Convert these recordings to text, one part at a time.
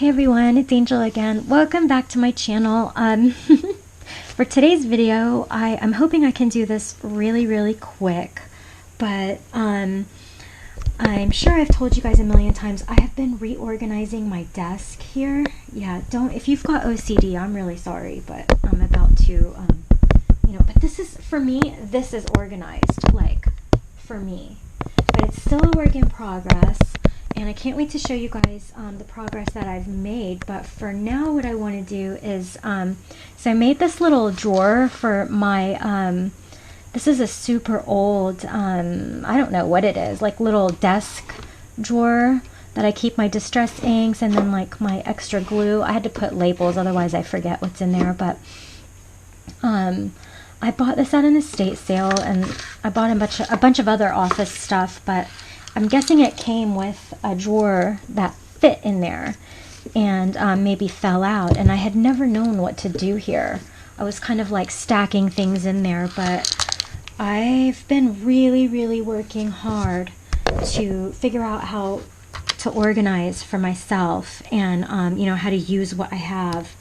Hey everyone, it's Angel again. Welcome back to my channel. For today's video, I'm hoping I can do this really quick, but I'm sure I've told you guys a million times, I have been reorganizing my desk here. Yeah, if you've got OCD, I'm really sorry, but I'm about to, but this is, for me, this is organized, like, for me. But it's still a work in progress. And I can't wait to show you guys the progress that I've made. But for now, what I want to do is, so I made this little drawer for my, this is a super old, I don't know what it is, like little desk drawer that I keep my distress inks and then like my extra glue. I had to put labels, otherwise I forget what's in there. But I bought this at an estate sale, and I bought a bunch of other office stuff, but I'm guessing it came with a drawer that fit in there and maybe fell out, and I had never known what to do here. I was kind of like stacking things in there, but I've been really working hard to figure out how to organize for myself and how to use what I have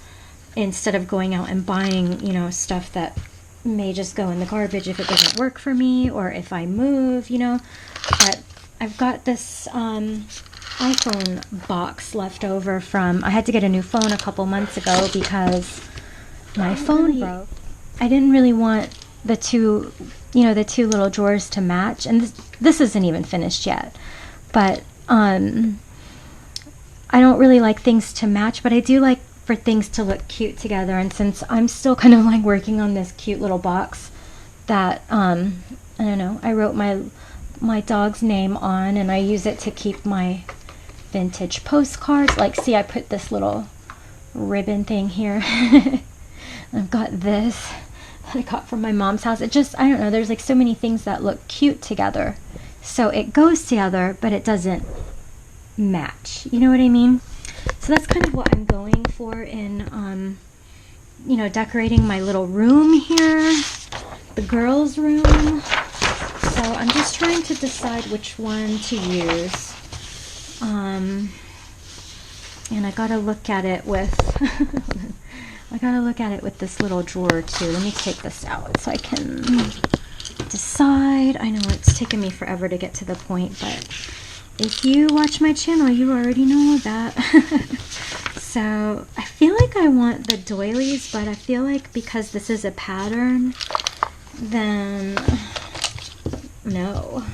instead of going out and buying stuff that may just go in the garbage if it doesn't work for me or if I move, but I've got this iPhone box left over from, I had to get a new phone a couple months ago because my phone broke. I didn't really want the two little drawers to match, and this isn't even finished yet, but I don't really like things to match, but I do like for things to look cute together. And since I'm still kind of like working on this cute little box that I don't know, I wrote my dog's name on, and I use it to keep my vintage postcards. Like, see, I put this little ribbon thing here. I've got this that I got from my mom's house. It just, I don't know, there's like so many things that look cute together. So it goes together, but it doesn't match. You know what I mean? So that's kind of what I'm going for in, decorating my little room here, the girls' room. So I'm just trying to decide which one to use. And I gotta look at it with this little drawer too. Let me take this out so I can decide. I know it's taken me forever to get to the point, but if you watch my channel, you already know that. So I feel like I want the doilies, but I feel like because this is a pattern, then no.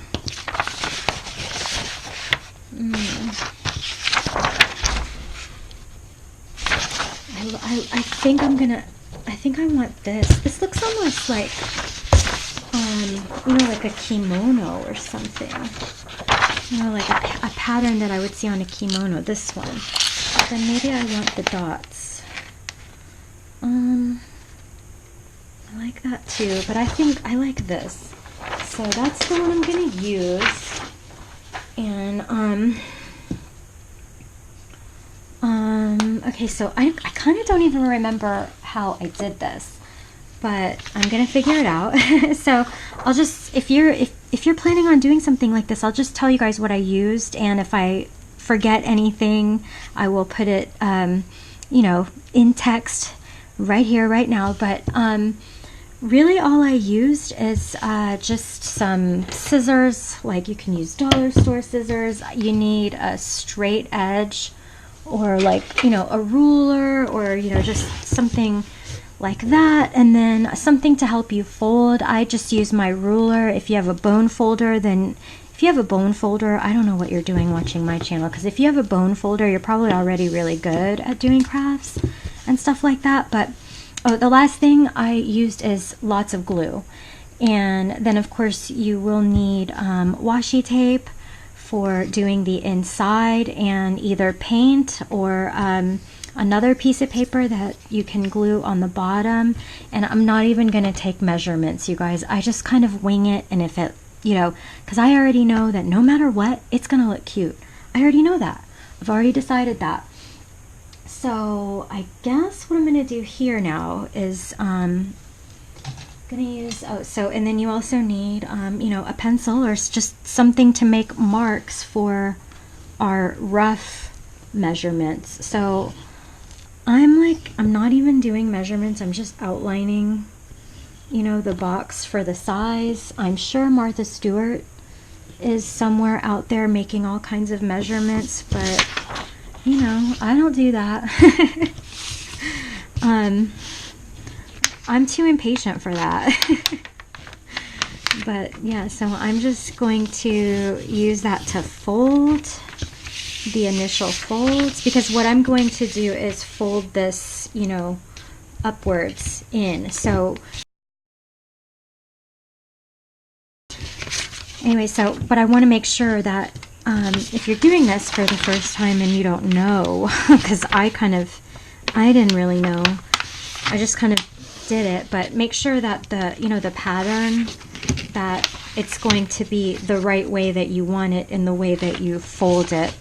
I think I want this. This looks almost like, like a kimono or something. Like a pattern that I would see on a kimono, this one. But then maybe I want the dots. I like that too, but I think I like this. So that's the one I'm going to use. And, okay, so I kind of don't even remember how I did this, but I'm going to figure it out. So I'll just, if you're planning on doing something like this, I'll just tell you guys what I used, and if I forget anything, I will put it, in text right here, right now. But, really all I used is just some scissors. Like, you can use dollar store scissors. You need a straight edge, or like, a ruler, or just something like that, and then something to help you fold. I just use my ruler. If you have a bone folder, I don't know what you're doing watching my channel, because if you have a bone folder, you're probably already really good at doing crafts and stuff like that. But the last thing I used is lots of glue. And then, of course, you will need washi tape for doing the inside, and either paint or another piece of paper that you can glue on the bottom. And I'm not even going to take measurements, you guys. I just kind of wing it, and if it, because I already know that no matter what, it's going to look cute. I already know that. I've already decided that. So I guess what I'm going to do here now is going to use, and then you also need, a pencil or just something to make marks for our rough measurements. So I'm not even doing measurements. I'm just outlining, you know, the box for the size. I'm sure Martha Stewart is somewhere out there making all kinds of measurements, but you know, I don't do that. I'm too impatient for that. But yeah, so I'm just going to use that to fold the initial folds, because what I'm going to do is fold this, you know, upwards in. So anyway, so, but I want to make sure that if you're doing this for the first time and you don't know, because I didn't really know. I just kind of did it, but make sure that the, you know, the pattern, that it's going to be the right way that you want it in the way that you fold it.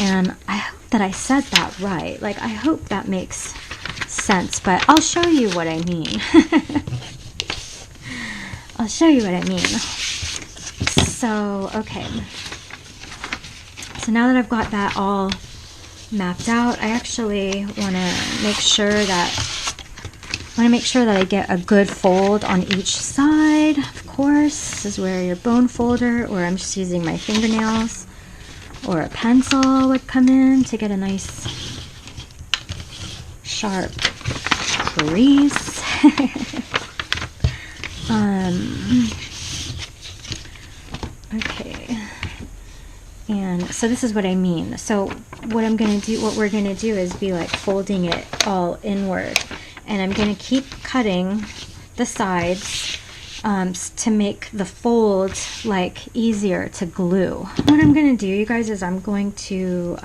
And I hope that I said that right. Like, I hope that makes sense, but I'll show you what I mean. I'll show you what I mean. So, okay. So now that I've got that all mapped out, I actually want to make sure that I get a good fold on each side. Of course, this is where your bone folder, or I'm just using my fingernails, or a pencil would come in to get a nice sharp crease. Okay. And so this is what I mean. So what we're gonna do is be like folding it all inward. And I'm going to keep cutting the sides to make the fold like easier to glue. What I'm going to do, you guys, is I'm going to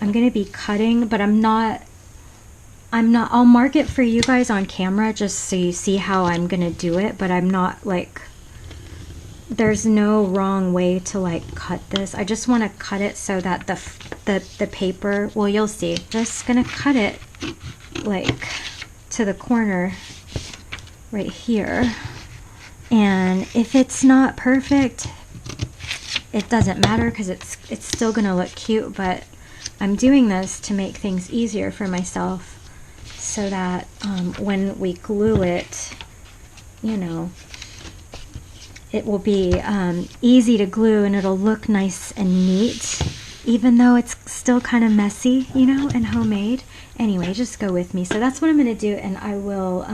be cutting, but I'll mark it for you guys on camera just so you see how I'm going to do it, but I'm not like, there's no wrong way to like cut this. I just want to cut it so that the paper, well, you'll see. Just going to cut it like to the corner right here, and if it's not perfect, it doesn't matter because it's still gonna look cute. But I'm doing this to make things easier for myself so that when we glue it, you know, it will be easy to glue and it'll look nice and neat, even though it's still kind of messy, you know, and homemade. Anyway, just go with me. So that's what I'm going to do, and I will,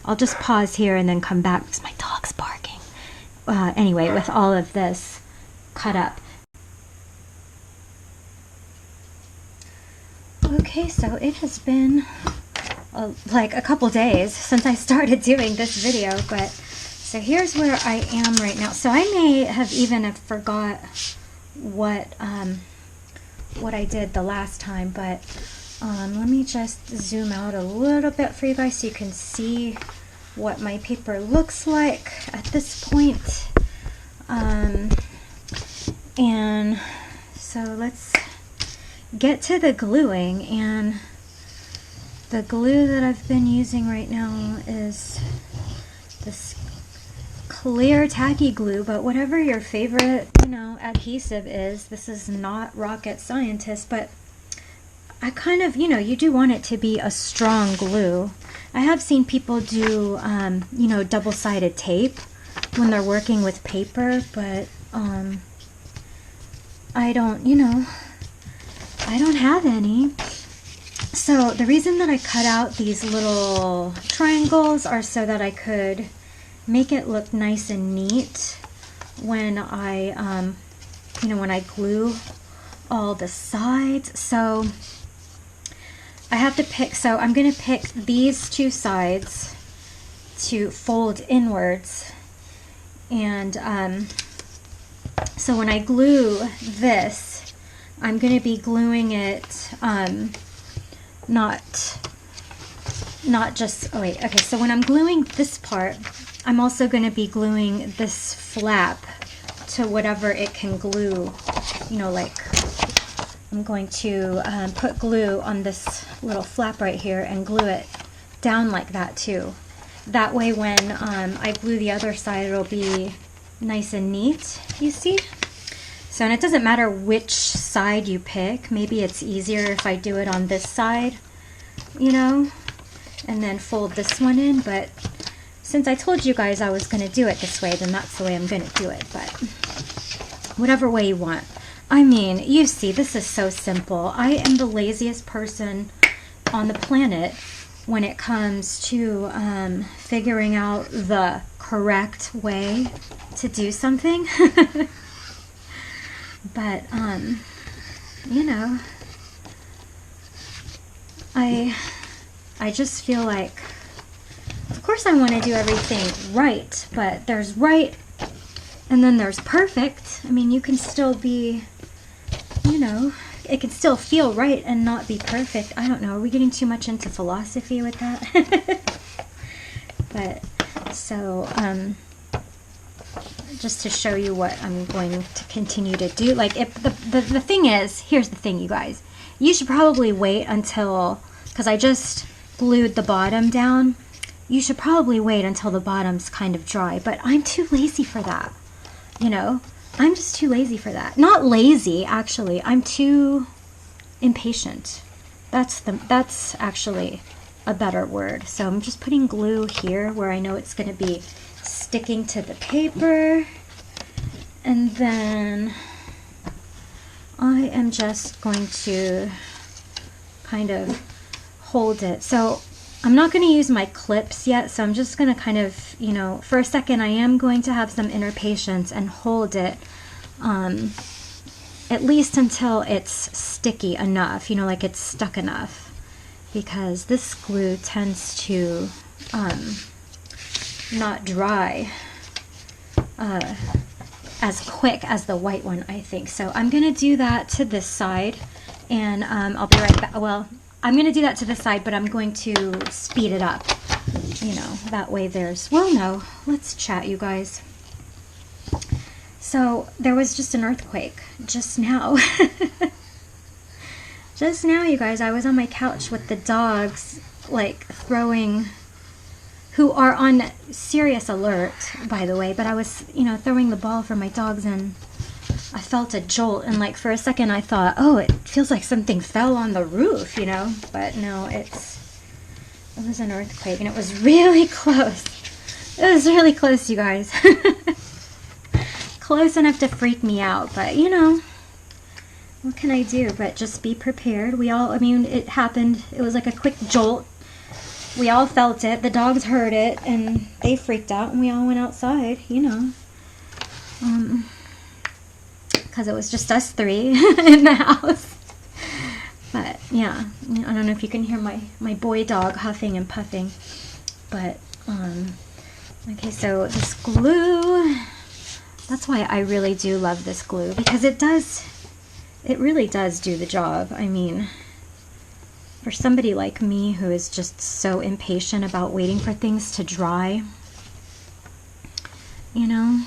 I'll just pause here and then come back because my dog's barking. Anyway, with all of this cut up. Okay, so it has been like a couple days since I started doing this video, but so here's where I am right now. So I may have even forgot what I did the last time, but let me just zoom out a little bit for you guys so you can see what my paper looks like at this point. And so let's get to the gluing, and the glue that I've been using right now is this clear tacky glue, but whatever your favorite, you know, adhesive is, this is not rocket scientist, but I kind of, you know, you do want it to be a strong glue. I have seen people do, you know, double-sided tape when they're working with paper, but I don't, you know, I don't have any. So the reason that I cut out these little triangles are so that I could make it look nice and neat when I, you know, when I glue all the sides. So I have to pick, so I'm going to pick these two sides to fold inwards. And so when I glue this, I'm going to be gluing it, not just, oh wait, okay, so when I'm gluing this part, I'm also going to be gluing this flap to whatever it can glue, you know, like I'm going to put glue on this little flap right here and glue it down like that too. That way when I glue the other side, it'll be nice and neat, you see? So, and it doesn't matter which side you pick. Maybe it's easier if I do it on this side, you know, and then fold this one in. But since I told you guys I was going to do it this way, then that's the way I'm going to do it. But whatever way you want. I mean, you see, this is so simple. I am the laziest person on the planet when it comes to figuring out the correct way to do something. But, you know, I just feel like, of course I want to do everything right, but there's right and then there's perfect. I mean, you can still be, you know, it can still feel right and not be perfect. I don't know. Are we getting too much into philosophy with that? But, so, just to show you what I'm going to continue to do. Like, if the thing is, here's the thing, you guys. You should probably wait until, because I just glued the bottom down. You should probably wait until the bottom's kind of dry. But I'm too lazy for that. You know? I'm just too lazy for that. Not lazy, actually. I'm too impatient. That's actually a better word. So I'm just putting glue here where I know it's going to be sticking to the paper. And then I am just going to kind of hold it. So I'm not going to use my clips yet, so I'm just going to kind of, you know, for a second I am going to have some inner patience and hold it at least until it's sticky enough, you know, like it's stuck enough, because this glue tends to not dry as quick as the white one, I think. So I'm going to do that to this side, and I'll be right back. Well, I'm going to do that to this side, but I'm going to speed it up, you know, that way there's, well, no, let's chat, you guys. So there was just an earthquake just now. Just now, you guys, I was on my couch with the dogs, like, throwing, who are on serious alert, by the way, but I was, you know, throwing the ball for my dogs, and I felt a jolt, and, like, for a second I thought, oh, it feels like something fell on the roof, you know, but no, it was an earthquake, and it was really close. It was really close, you guys. Close enough to freak me out, but, you know, what can I do but just be prepared? We all, I mean, it happened. It was like a quick jolt. We all felt it. The dogs heard it, and they freaked out, and we all went outside, you know. Because it was just us three in the house. But, yeah, I don't know if you can hear my boy dog huffing and puffing. But, okay, so this glue, that's why I really do love this glue, because it really does do the job. I mean, for somebody like me who is just so impatient about waiting for things to dry, you know.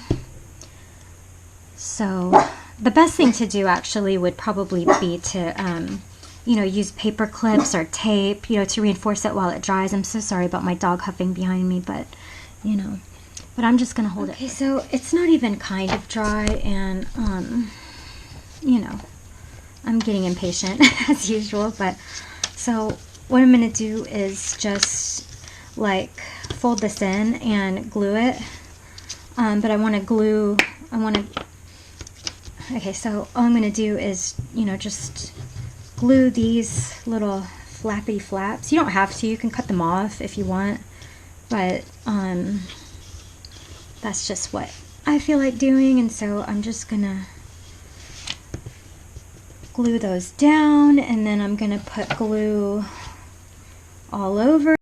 So the best thing to do actually would probably be to, you know, use paper clips or tape, you know, to reinforce it while it dries. I'm so sorry about my dog huffing behind me, but, you know, but I'm just going to hold it. Okay, so it's not even kind of dry, and, you know, I'm getting impatient as usual, but so what I'm going to do is just like fold this in and glue it, but I want to okay, so all I'm going to do is, you know, just glue these little flappy flaps. You don't have to, you can cut them off if you want, but that's just what I feel like doing, and so I'm just going to glue those down, and then I'm going to put glue all over.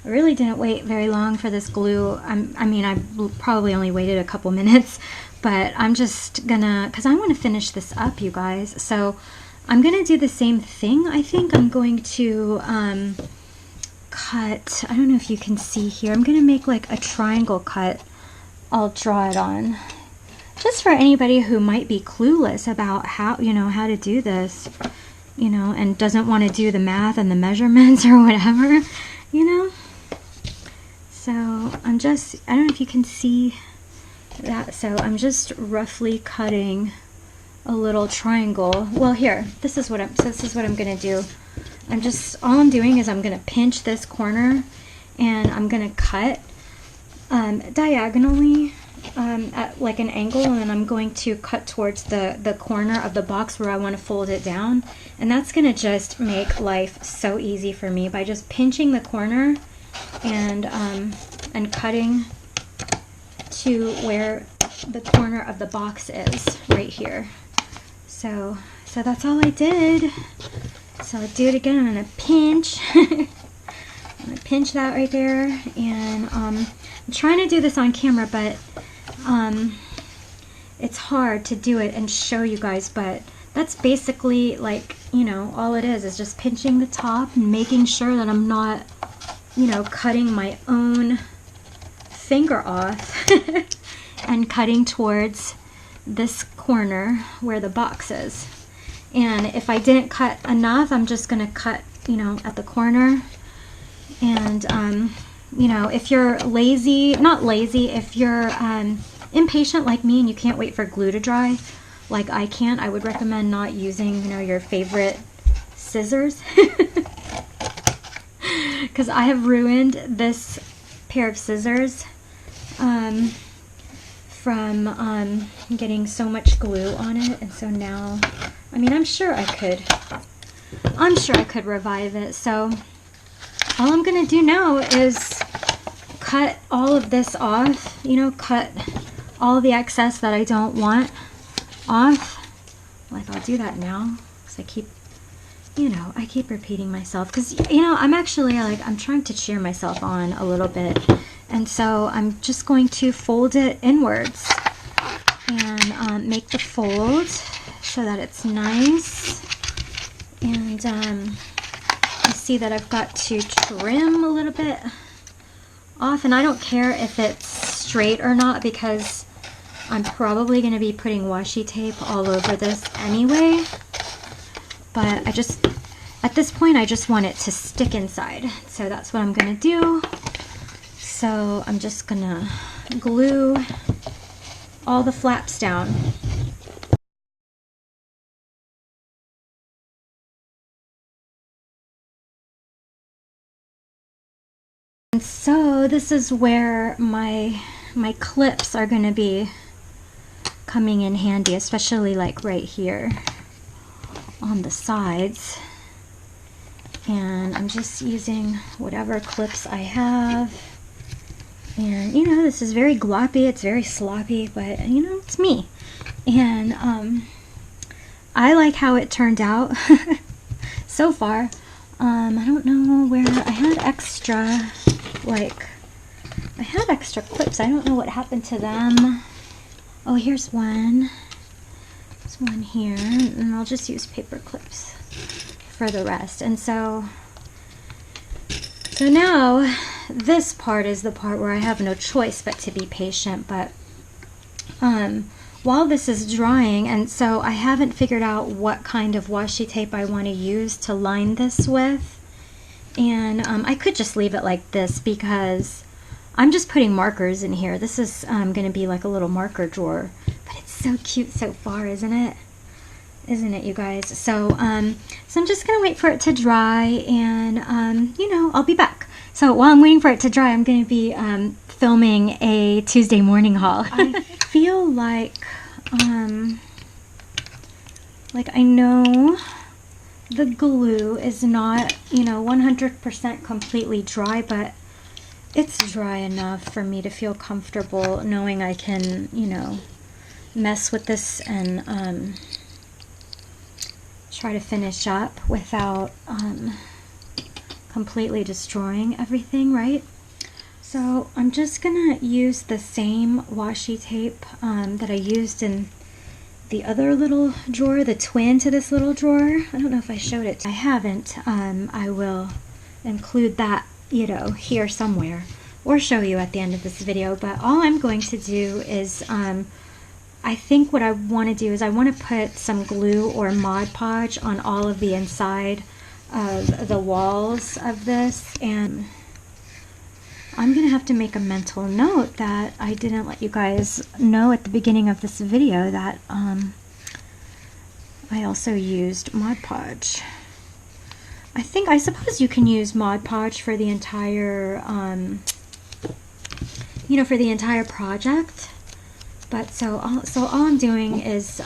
I really didn't wait very long for this glue. I mean, I probably only waited a couple minutes, but I'm just gonna, because I want to finish this up, you guys. So I'm gonna do the same thing. I think I'm going to cut, I don't know if you can see here, I'm gonna make like a triangle cut. I'll draw it on. Just for anybody who might be clueless about how, you know, how to do this, you know, and doesn't want to do the math and the measurements or whatever, you know. So I'm just, I don't know if you can see that. So I'm just roughly cutting a little triangle. Well, here, this is what I'm gonna do. All I'm doing is I'm gonna pinch this corner and I'm gonna cut diagonally at like an angle, and I'm going to cut towards the corner of the box where I want to fold it down. And that's gonna just make life so easy for me by just pinching the corner and cutting to where the corner of the box is right here. So that's all I did. So I'll do it again. I'm gonna pinch. I'm gonna pinch that right there, and I'm trying to do this on camera, but it's hard to do it and show you guys. But that's basically, like, you know, all it is just pinching the top and making sure that I'm not, you know, cutting my own finger off and cutting towards this corner where the box is. And if I didn't cut enough, I'm just gonna cut, you know, at the corner. And you know, if you're lazy, not lazy, if you're impatient like me and you can't wait for glue to dry like I can't, I would recommend not using, you know, your favorite scissors, because I have ruined this pair of scissors from getting so much glue on it. And so now, I mean, I'm sure I could revive it. So all I'm gonna do now is cut all of this off, you know, cut all the excess that I don't want off. Like, I'll do that now, because I keep repeating myself, because, you know, I'm actually, like, I'm trying to cheer myself on a little bit. And so I'm just going to fold it inwards and make the fold so that it's nice. And I see that I've got to trim a little bit off, and I don't care if it's straight or not, because I'm probably going to be putting washi tape all over this anyway. But at this point, I just want it to stick inside. So that's what I'm going to do. So I'm just going to glue all the flaps down. And so this is where my clips are going to be coming in handy, especially like right here on the sides. And I'm just using whatever clips I have. And, you know, this is very gloppy, it's very sloppy, but, you know, it's me. And I like how it turned out so far. I don't know where I had extra, I had extra clips. I don't know what happened to them. Oh, here's one. There's one here, and I'll just use paper clips for the rest. And so now this part is the part where I have no choice but to be patient. But while this is drying, and so I haven't figured out what kind of washi tape I want to use to line this with. And I could just leave it like this, because I'm just putting markers in here. This is going to be like a little marker drawer, but it's so cute so far, isn't it? Isn't it, you guys? So so I'm just going to wait for it to dry, and you know, I'll be back. So while I'm waiting for it to dry, I'm going to be filming a Tuesday morning haul. I feel like I know the glue is not, you know, 100% completely dry, but it's dry enough for me to feel comfortable knowing I can, you know, mess with this and try to finish up without completely destroying everything, right? So I'm just gonna use the same washi tape that I used in the other little drawer, the twin to this little drawer. I don't know if I showed it. I haven't. I will include that, you know, here somewhere, or show you at the end of this video. But all I'm going to do is, I think what I want to do is I want to put some glue or Mod Podge on all of the inside of the walls of this, and I'm gonna have to make a mental note that I didn't let you guys know at the beginning of this video that I also used Mod Podge. I suppose you can use Mod Podge for the entire, you know, for the entire project. But so all I'm doing is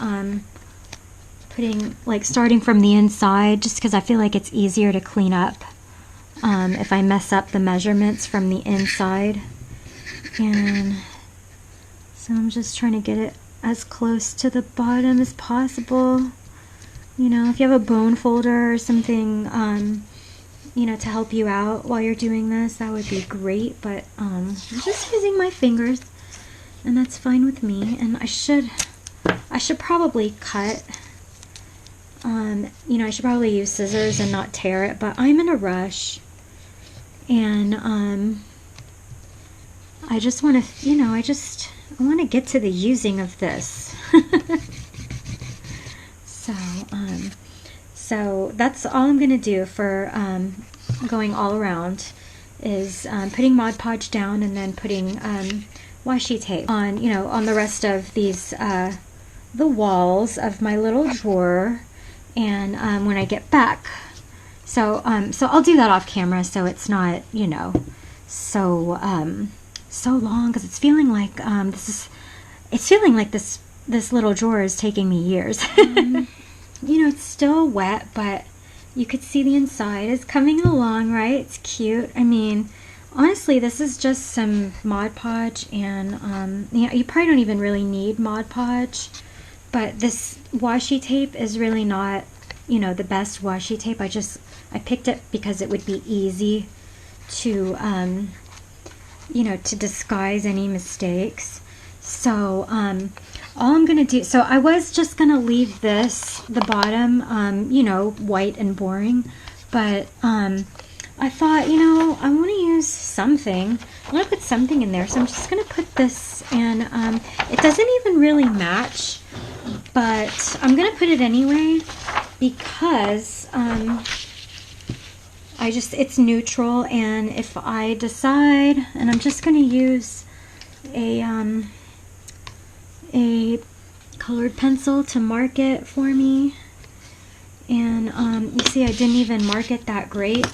putting, like, starting from the inside, just because I feel like it's easier to clean up if I mess up the measurements from the inside. And so I'm just trying to get it as close to the bottom as possible. You know, if you have a bone folder or something, you know, to help you out while you're doing this, that would be great. But I'm just using my fingers, and that's fine with me. And I should probably cut. You know, I should probably use scissors and not tear it, but I'm in a rush, and I just want to, you know, I want to get to the using of this. So that's all I'm gonna do for going all around, is putting Mod Podge down and then putting washi tape on, you know, on the rest of these the walls of my little drawer. And when I get back, so I'll do that off camera, so it's not, you know, so long, because it's feeling like this little drawer is taking me years. You know, it's still wet, but you could see the inside is coming along, right? It's cute. I mean, honestly, this is just some Mod Podge, and you know, you probably don't even really need Mod Podge. But this washi tape is really not, you know, the best washi tape. I picked it because it would be easy to, you know, to disguise any mistakes. So, all I'm gonna do, so I was just gonna leave the bottom, you know, white and boring, but I thought, you know, I want to use something. I want to put something in there, so I'm just gonna put this, and it doesn't even really match, but I'm gonna put it anyway because it's neutral, and if I decide, and I'm just gonna use a colored pencil to mark it for me. And you see, I didn't even mark it that great.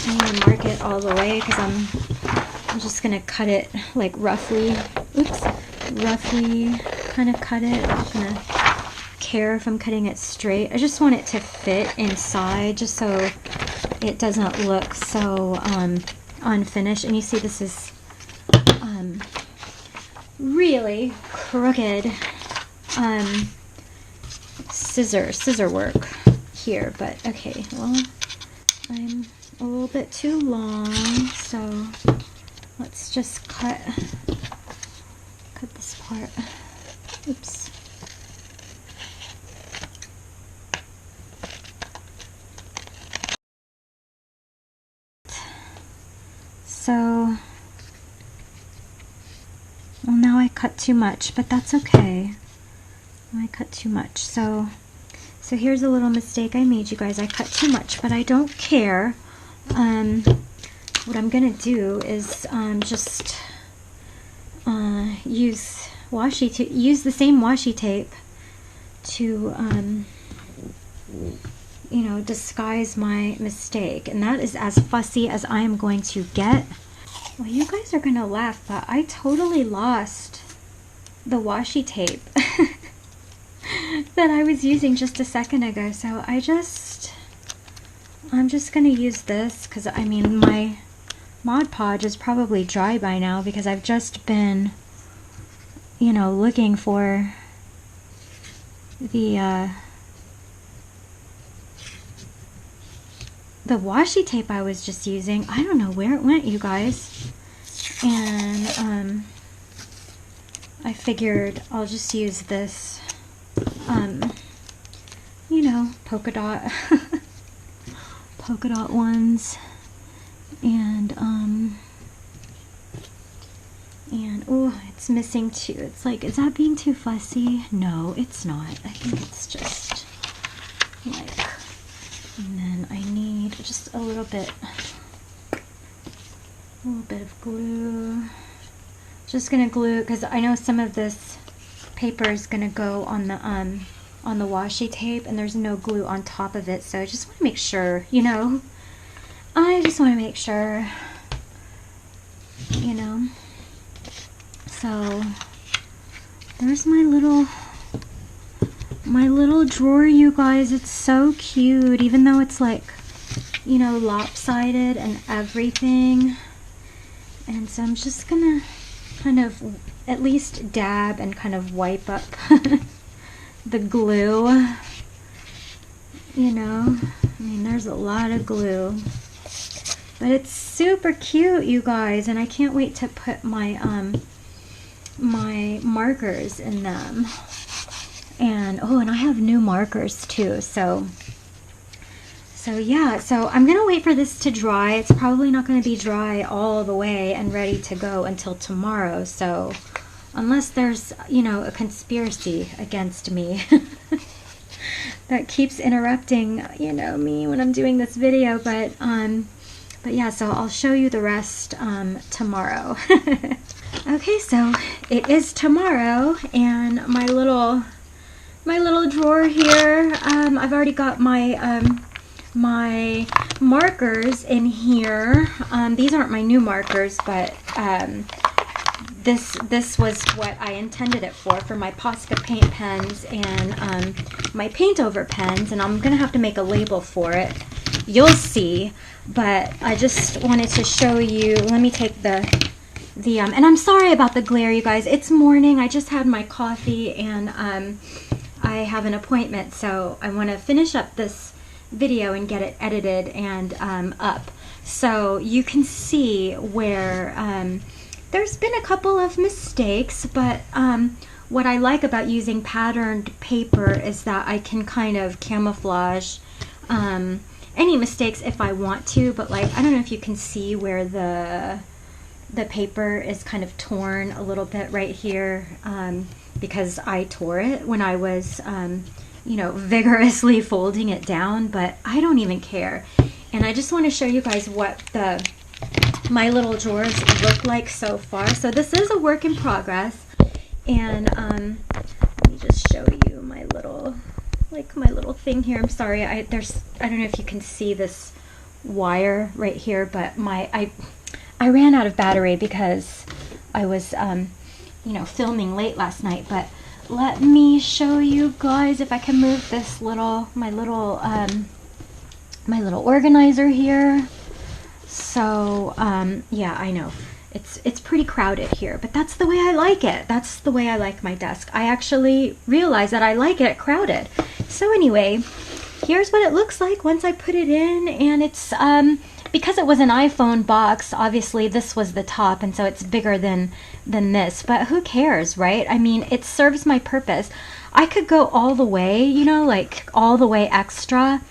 I'm gonna mark it all the way because I'm just gonna cut it like roughly. Oops, roughly kind of cut it. I'm gonna care if I'm cutting it straight. I just want it to fit inside, just so it doesn't look so unfinished. And you see, this is really crooked scissor work here, but okay, well, I'm a little bit too long, so let's just cut this part. Oops. So, well, now I cut too much, but that's okay. I cut too much. So here's a little mistake I made, you guys. I cut too much, but I don't care. What I'm gonna do is just use the same washi tape to you know, disguise my mistake, and that is as fussy as I am going to get. Well, you guys are gonna laugh, but I totally lost the washi tape that I was using just a second ago. So I'm just gonna use this, because I mean, my Mod Podge is probably dry by now because I've just been, you know, looking for the the washi tape I was just using, I don't know where it went, you guys. And I figured I'll just use this, you know, polka dot ones. And oh, it's missing too. It's like, is that being too fussy? No, it's not. I think it's just like, and then I need just a little bit of glue. Just gonna glue, because I know some of this paper is gonna go on the washi tape, and there's no glue on top of it, so I just want to make sure, you know. I just want to make sure, you know. So there's my little drawer, you guys. It's so cute, even though it's like, you know, lopsided and everything. And so I'm just gonna kind of at least dab and kind of wipe up the glue, you know. I mean, there's a lot of glue, but it's super cute, you guys, and I can't wait to put my my markers in them. And oh, and I have new markers too, so yeah, so I'm gonna wait for this to dry. It's probably not gonna be dry all the way and ready to go until tomorrow, so unless there's, you know, a conspiracy against me that keeps interrupting, you know, me when I'm doing this video. But yeah, so I'll show you the rest tomorrow. Okay, so it is tomorrow, and my little drawer here, I've already got my my markers in here. These aren't my new markers, but this was what I intended it for my Posca paint pens and my paint over pens, and I'm gonna have to make a label for it. You'll see, but I just wanted to show you. Let me take the and I'm sorry about the glare, you guys. It's morning. I just had my coffee, and I have an appointment, so I want to finish up this video and get it edited and up, so you can see where there's been a couple of mistakes, but what I like about using patterned paper is that I can kind of camouflage any mistakes if I want to. But like, I don't know if you can see where the paper is kind of torn a little bit right here, because I tore it when I was you know, vigorously folding it down, but I don't even care. And I just want to show you guys what my little drawers look like so far. So this is a work in progress, and let me just show you my little thing here. I'm sorry, I don't know if you can see this wire right here, but I ran out of battery because I was you know, filming late last night. But let me show you guys if I can move this my little organizer here. So yeah, I know it's pretty crowded here, but that's the way I like it. That's the way I like my desk. I actually realized that I like it crowded. So anyway, here's what it looks like once I put it in, and it's because it was an iPhone box, obviously this was the top, and so it's bigger than this, but who cares, right? I mean, it serves my purpose. I could go all the way, you know, like all the way extra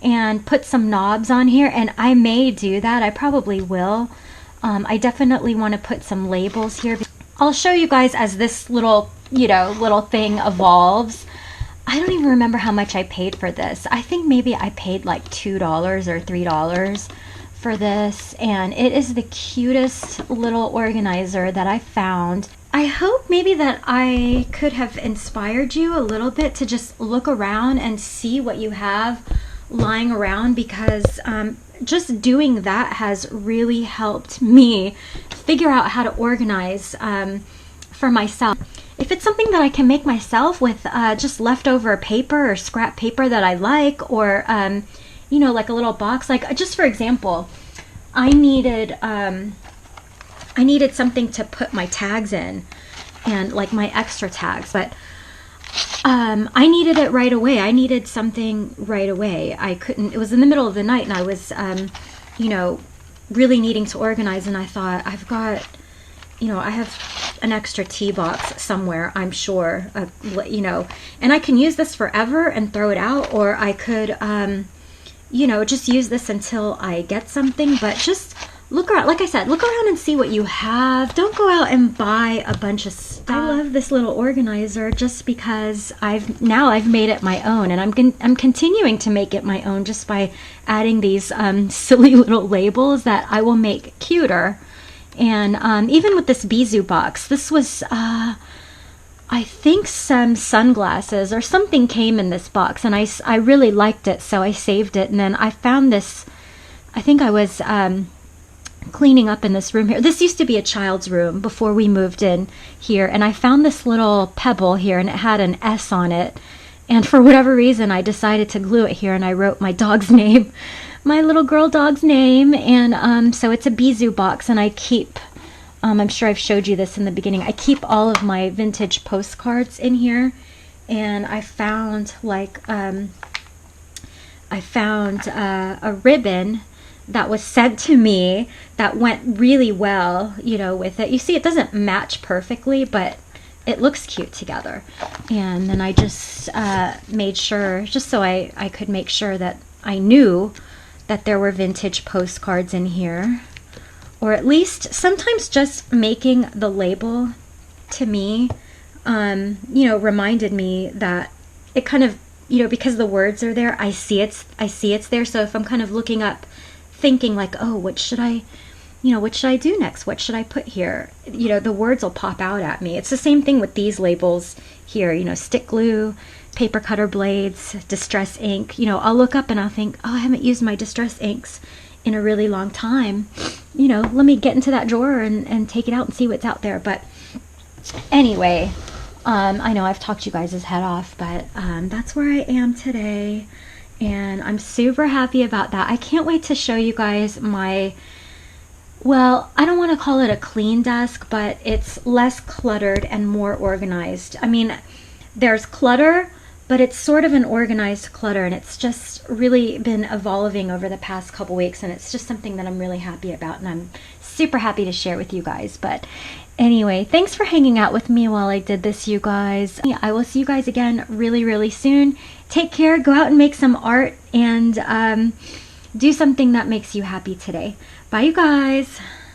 and put some knobs on here, and I may do that. I probably will. I definitely want to put some labels here. I'll show you guys as this little, you know, little thing evolves. I don't even remember how much I paid for this. I think maybe I paid like $2 or $3 for this, and it is the cutest little organizer that I found. I hope maybe that I could have inspired you a little bit to just look around and see what you have lying around, because just doing that has really helped me figure out how to organize for myself. If it's something that I can make myself with just leftover paper or scrap paper that I like, or you know, like a little box, like just for example, I needed something to put my tags in, and like my extra tags, but I needed it right away. I needed something right away. I couldn't, it was in the middle of the night and I was, you know, really needing to organize, and I thought, I've got, you know, I have an extra tea box somewhere, I'm sure, you know, and I can use this forever and throw it out, or I could, you know, just use this until I get something. But just look around, like I said, look around and see what you have. Don't go out and buy a bunch of stuff. I love this little organizer just because I've made it my own, and I'm continuing to make it my own just by adding these silly little labels that I will make cuter. And even with this Bizu box, this was I think some sunglasses or something came in this box, and I really liked it, so I saved it. And then I found this, I think I was cleaning up in this room here. This used to be a child's room before we moved in here, and I found this little pebble here, and it had an S on it, and for whatever reason I decided to glue it here, and I wrote my dog's name, my little girl dog's name. And so it's a Bizu box, and I keep I'm sure I've showed you this in the beginning, I keep all of my vintage postcards in here. And I found like a ribbon that was sent to me that went really well, you know, with it. You see, it doesn't match perfectly, but it looks cute together. And then I just made sure, just so I could make sure that I knew that there were vintage postcards in here. Or at least sometimes just making the label to me, you know, reminded me that it kind of, you know, because the words are there, I see it's there. So if I'm kind of looking up, thinking like, oh, what should I do next? What should I put here? You know, the words will pop out at me. It's the same thing with these labels here, you know, stick glue, paper cutter blades, distress ink. You know, I'll look up and I'll think, oh, I haven't used my distress inks in a really long time. You know, let me get into that drawer and take it out and see what's out there. But anyway, I know I've talked you guys' head off, but that's where I am today. And I'm super happy about that. I can't wait to show you guys my, well, I don't want to call it a clean desk, but it's less cluttered and more organized. I mean, there's clutter, but it's sort of an organized clutter, and it's just really been evolving over the past couple weeks, and it's just something that I'm really happy about, and I'm super happy to share with you guys. But anyway, thanks for hanging out with me while I did this, you guys. Yeah, I will see you guys again really, really soon. Take care, go out and make some art, and do something that makes you happy today. Bye, you guys.